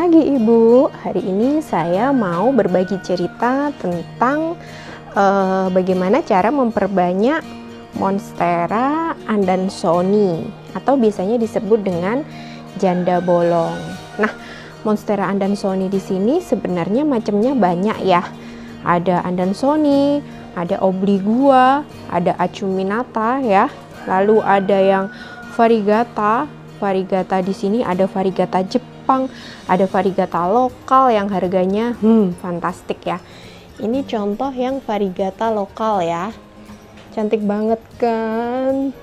pagi Ibu, hari ini saya mau berbagi cerita tentang bagaimana cara memperbanyak Monstera Adansonii atau biasanya disebut dengan janda bolong. Nah, Monstera Adansonii di sini sebenarnya macamnya banyak ya. Ada Adansonii, ada Obligua, ada Acuminata ya. Lalu ada yang Variegata. Variegata di sini ada Variegata Jepang, ada Variegata lokal yang harganya fantastik ya. Ini contoh yang Variegata lokal ya. Cantik banget kan?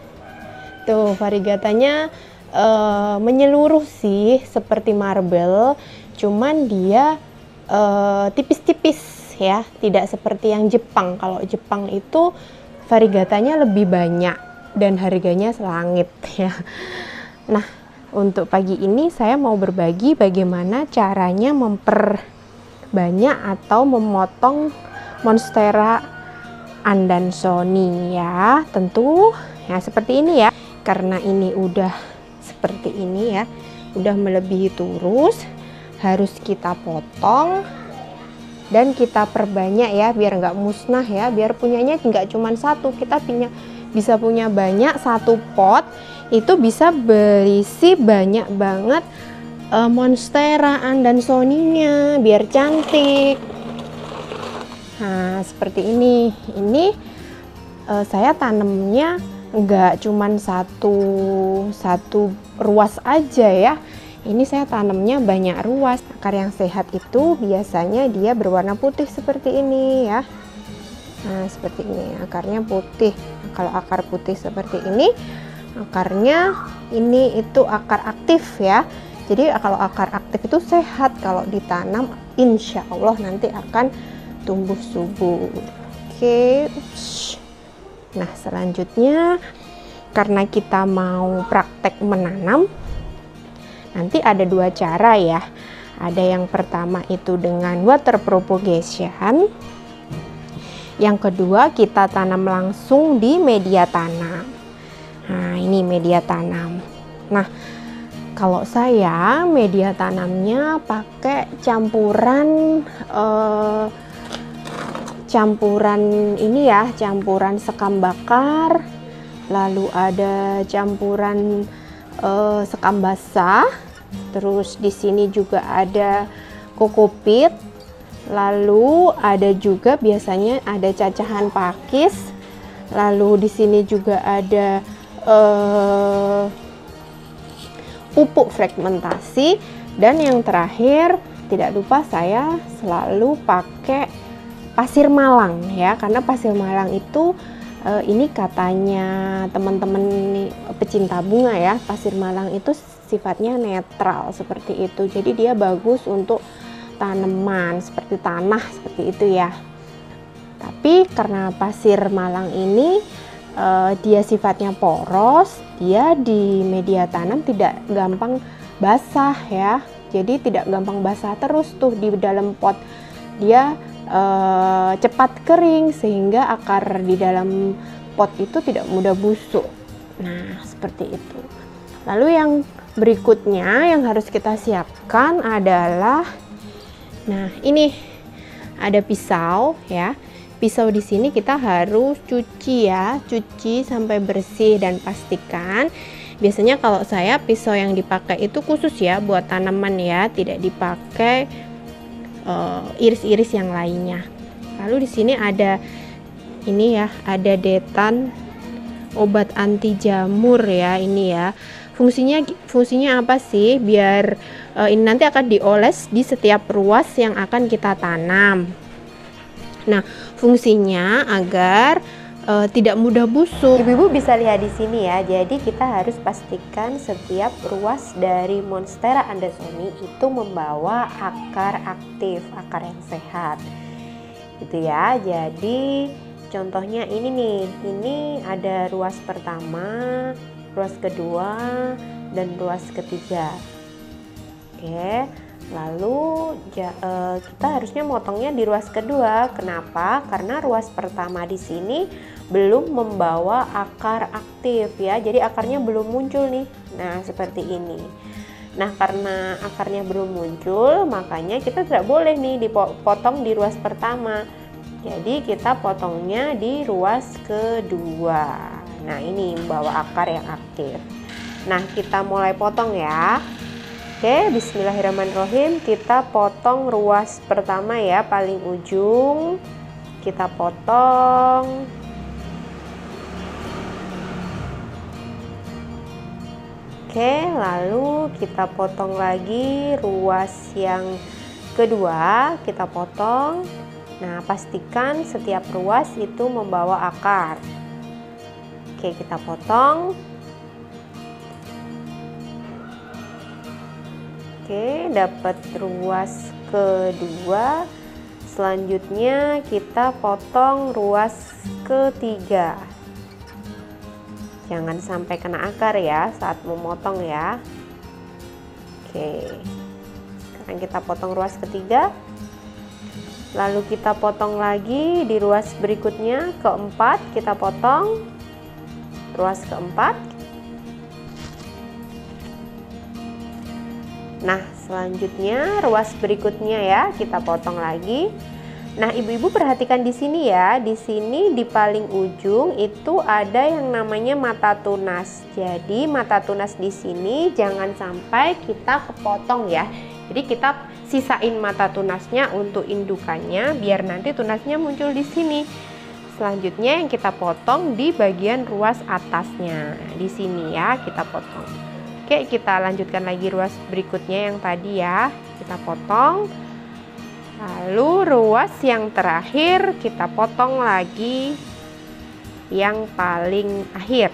Tuh variegatanya menyeluruh sih seperti marble, cuman dia tipis-tipis ya, tidak seperti yang Jepang. Kalau Jepang itu variegatanya lebih banyak dan harganya selangit ya. Nah, untuk pagi ini saya mau berbagi bagaimana caranya memperbanyak atau memotong Monstera Adansonii ya. Tentu ya seperti ini ya. Karena ini udah seperti ini ya, udah melebihi turus, harus kita potong dan kita perbanyak ya, biar nggak musnah ya, biar punyanya nggak cuma satu, kita bisa punya banyak. Satu pot itu bisa berisi banyak banget Monstera Adansonii-nya biar cantik. Nah seperti ini saya tanamnya nggak cuman satu ruas aja ya, ini saya tanamnya banyak ruas. Akar yang sehat itu biasanya dia berwarna putih seperti ini ya. Nah seperti ini, akarnya putih. Kalau akar putih seperti ini, akarnya ini itu akar aktif ya. Jadi kalau akar aktif itu sehat, kalau ditanam insya Allah nanti akan tumbuh subur. Oke. Nah selanjutnya, karena kita mau praktek menanam, nanti ada dua cara ya. Ada yang pertama itu dengan water propagation, yang kedua kita tanam langsung di media tanam. Nah ini media tanam. Nah kalau saya media tanamnya pakai campuran ini ya, campuran sekam bakar, lalu ada campuran sekam basah, terus di sini juga ada kokopit, lalu ada juga biasanya ada cacahan pakis, lalu di sini juga ada pupuk fragmentasi, dan yang terakhir tidak lupa saya selalu pakai pasir malang ya, karena pasir malang itu ini katanya teman-teman pecinta bunga ya, pasir malang itu sifatnya netral seperti itu, jadi dia bagus untuk tanaman seperti tanah seperti itu ya. Tapi karena pasir malang ini dia sifatnya poros, dia di media tanam tidak gampang basah ya, jadi tidak gampang basah terus tuh di dalam pot, dia cepat kering sehingga akar di dalam pot itu tidak mudah busuk. Nah seperti itu. Lalu yang berikutnya yang harus kita siapkan adalah, nah ini ada pisau ya. Pisau di sini kita harus cuci ya, cuci sampai bersih dan pastikan. Biasanya kalau saya pisau yang dipakai itu khusus ya buat tanaman ya, tidak dipakai iris-iris yang lainnya. Lalu di sini ada ini ya, ada detan obat anti jamur ya, ini ya. Fungsinya apa sih? Biar ini nanti akan dioles di setiap ruas yang akan kita tanam. Nah, fungsinya agar tidak mudah busuk. Ibu-ibu bisa lihat di sini ya. Jadi kita harus pastikan setiap ruas dari Monstera Adansonii itu membawa akar aktif, akar yang sehat. Gitu ya. Jadi contohnya ini nih. Ini ada ruas pertama, ruas kedua, dan ruas ketiga. Oke. Lalu kita harusnya motongnya di ruas kedua. Kenapa? Karena ruas pertama di sini belum membawa akar aktif ya. Jadi akarnya belum muncul nih. Nah, seperti ini. Nah, karena akarnya belum muncul, makanya kita tidak boleh nih dipotong di ruas pertama. Jadi kita potongnya di ruas kedua. Nah, ini membawa akar yang aktif. Nah, kita mulai potong ya. Oke, bismillahirrahmanirrahim. Kita potong ruas pertama ya, paling ujung. Kita potong. Oke, lalu kita potong lagi ruas yang kedua, kita potong. Nah, pastikan setiap ruas itu membawa akar. Oke, kita potong. Oke, dapat ruas kedua. Selanjutnya kita potong ruas ketiga. Jangan sampai kena akar ya saat memotong ya. Oke, sekarang kita potong ruas ketiga. Lalu kita potong lagi di ruas berikutnya, keempat kita potong ruas keempat. Nah, selanjutnya ruas berikutnya ya kita potong lagi. Nah, ibu-ibu perhatikan di sini ya. Di sini di paling ujung itu ada yang namanya mata tunas. Jadi mata tunas di sini jangan sampai kita kepotong ya. Jadi kita sisain mata tunasnya untuk indukannya biar nanti tunasnya muncul di sini. Selanjutnya yang kita potong di bagian ruas atasnya. Di sini ya kita potong. Oke, kita lanjutkan lagi ruas berikutnya yang tadi ya. Kita potong. Lalu ruas yang terakhir kita potong lagi yang paling akhir.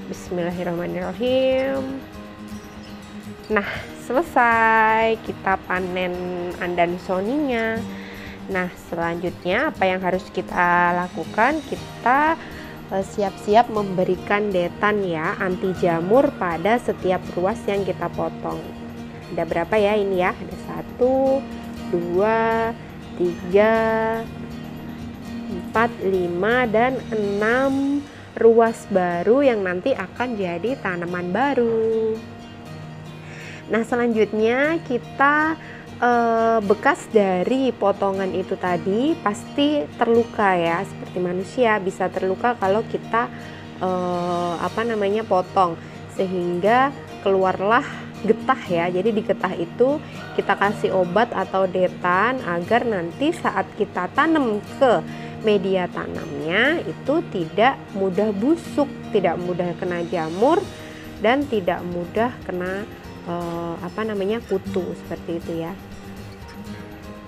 Bismillahirrahmanirrahim. Nah, selesai. Kita panen andan soninya. Nah, selanjutnya apa yang harus kita lakukan? Kita siap-siap memberikan detan ya, anti jamur pada setiap ruas yang kita potong. Ada berapa ya ini ya? Ada 1, 2, 3, 4, 5, dan 6 ruas baru yang nanti akan jadi tanaman baru. Nah, selanjutnya kita bekas dari potongan itu tadi pasti terluka ya, seperti manusia bisa terluka kalau kita potong, sehingga keluarlah getah ya. Jadi di getah itu kita kasih obat atau detan agar nanti saat kita tanam ke media tanamnya itu tidak mudah busuk, tidak mudah kena jamur, dan tidak mudah kena kutu seperti itu ya.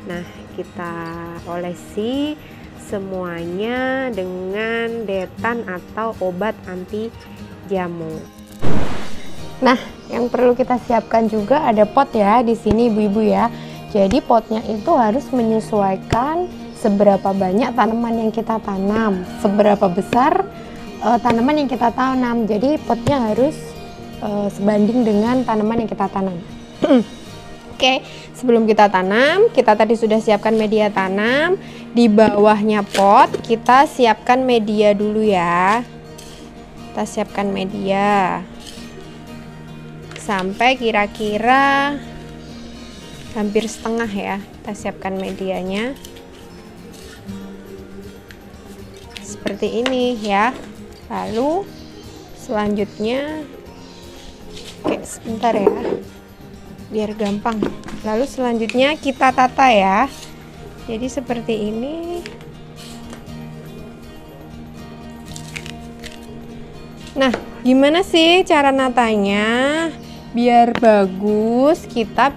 Nah, kita olesi semuanya dengan detan atau obat anti jamur. Nah, yang perlu kita siapkan juga ada pot ya di sini ibu-ibu ya. Jadi potnya itu harus menyesuaikan seberapa banyak tanaman yang kita tanam, seberapa besar tanaman yang kita tanam. Jadi potnya harus sebanding dengan tanaman yang kita tanam. Oke, sebelum kita tanam, kita tadi sudah siapkan media tanam. Di bawahnya pot kita siapkan media dulu ya. Kita siapkan media sampai kira-kira hampir setengah ya. Kita siapkan medianya seperti ini ya. Lalu selanjutnya, oke sebentar ya biar gampang. Lalu selanjutnya kita tata ya. Jadi seperti ini. Nah, gimana sih cara natanya biar bagus?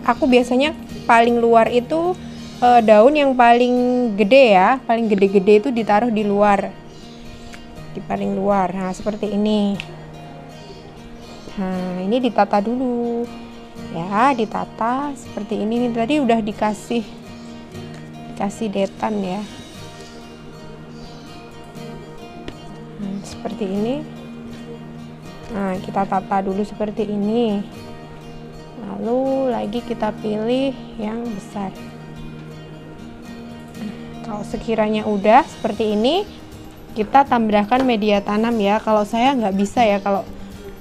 Aku biasanya paling luar itu daun yang paling gede ya, paling gede-gede itu ditaruh di luar, di paling luar. Nah, seperti ini. Nah, ini ditata dulu ya, ditata seperti ini. Nih tadi udah dikasih detan ya. Nah, seperti ini. Nah, kita tata dulu seperti ini. Lalu lagi kita pilih yang besar. Kalau sekiranya udah seperti ini, kita tambahkan media tanam ya. Kalau saya nggak bisa ya, kalau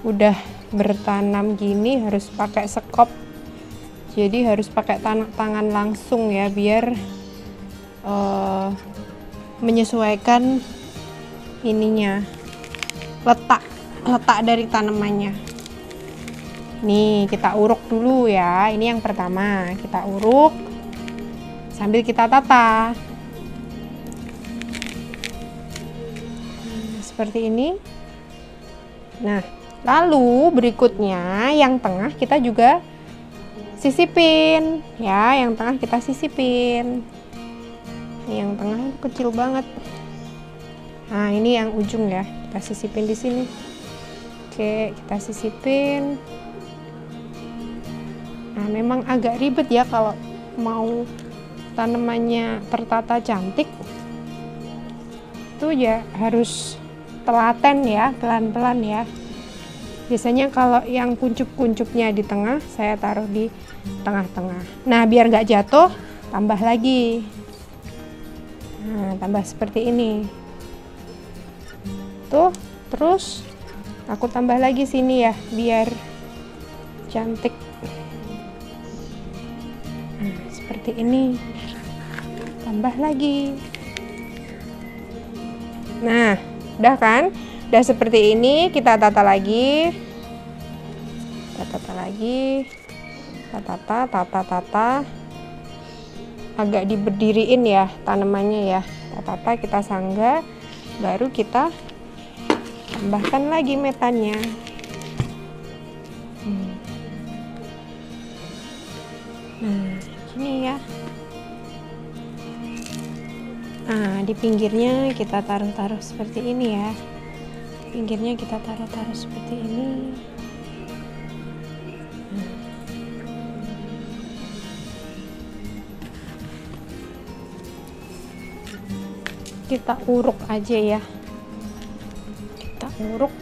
udah bertanam gini harus pakai sekop, jadi harus pakai tangan langsung ya, biar menyesuaikan ininya, letak dari tanamannya. Nih kita uruk dulu ya, ini yang pertama kita uruk sambil kita tata. Seperti ini. Nah, lalu berikutnya yang tengah kita juga sisipin ya, yang tengah kita sisipin. Ini yang tengah kecil banget. Nah, ini yang ujung ya, kita sisipin di sini. Oke, kita sisipin. Nah, memang agak ribet ya kalau mau tanamannya tertata cantik. Itu ya harus telaten ya, pelan-pelan ya. Biasanya kalau yang kuncup-kuncupnya di tengah, saya taruh di tengah-tengah. Nah, biar nggak jatuh, tambah lagi. Nah, tambah seperti ini. Tuh, terus aku tambah lagi sini ya, biar cantik. Nah, seperti ini. Tambah lagi. Nah, udah kan? Udah seperti ini, kita tata lagi. Kita tata lagi. Kita tata. Agak diberdiriin ya tanamannya ya. Kita tata, kita sangga, baru kita tambahkan lagi metannya. Nah, gini ya. Nah, di pinggirnya kita taruh-taruh seperti ini ya. Pinggirnya kita taruh-taruh seperti ini. Kita uruk aja ya. Kita uruk.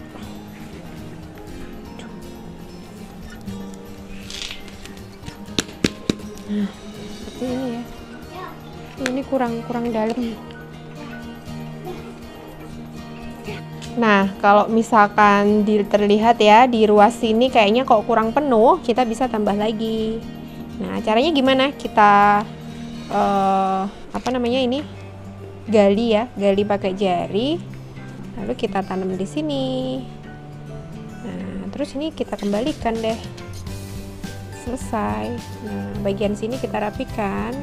Nah, seperti ini ya. Ini kurang dalam. Nah, kalau misalkan terlihat ya di ruas sini kayaknya kok kurang penuh, kita bisa tambah lagi. Nah, caranya gimana? Kita apa namanya ini? Gali ya, gali pakai jari. Lalu kita tanam di sini. Nah, terus ini kita kembalikan deh. Selesai. Nah, bagian sini kita rapikan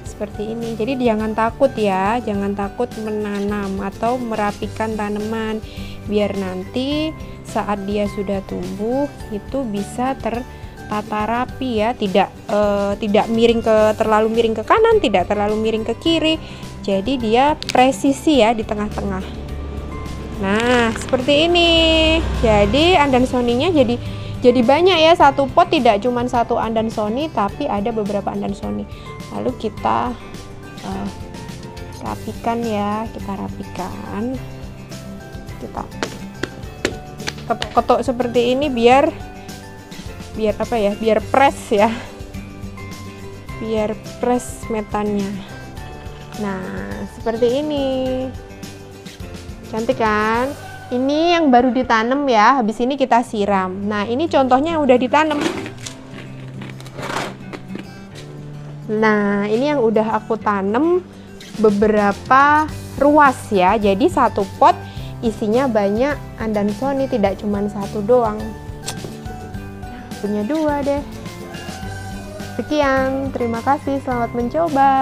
seperti ini. Jadi jangan takut ya, jangan takut menanam atau merapikan tanaman, biar nanti saat dia sudah tumbuh itu bisa tertata rapi ya, tidak miring terlalu miring ke kanan, tidak terlalu miring ke kiri. Jadi dia presisi ya di tengah-tengah. Nah, seperti ini. Jadi andansoninya jadi banyak ya, satu pot tidak cuma satu andansoni, tapi ada beberapa andansoni. Lalu kita rapikan ya, kita rapikan. Kita ketok-ketok seperti ini biar apa ya? Biar press ya. Biar press metannya. Nah, seperti ini. Cantik kan? Ini yang baru ditanam ya, habis ini kita siram. Nah, ini contohnya yang udah ditanam. Nah, ini yang udah aku tanam beberapa ruas ya. Jadi satu pot isinya banyak andansoni, tidak cuma satu doang. Punya dua deh. Sekian, terima kasih, selamat mencoba.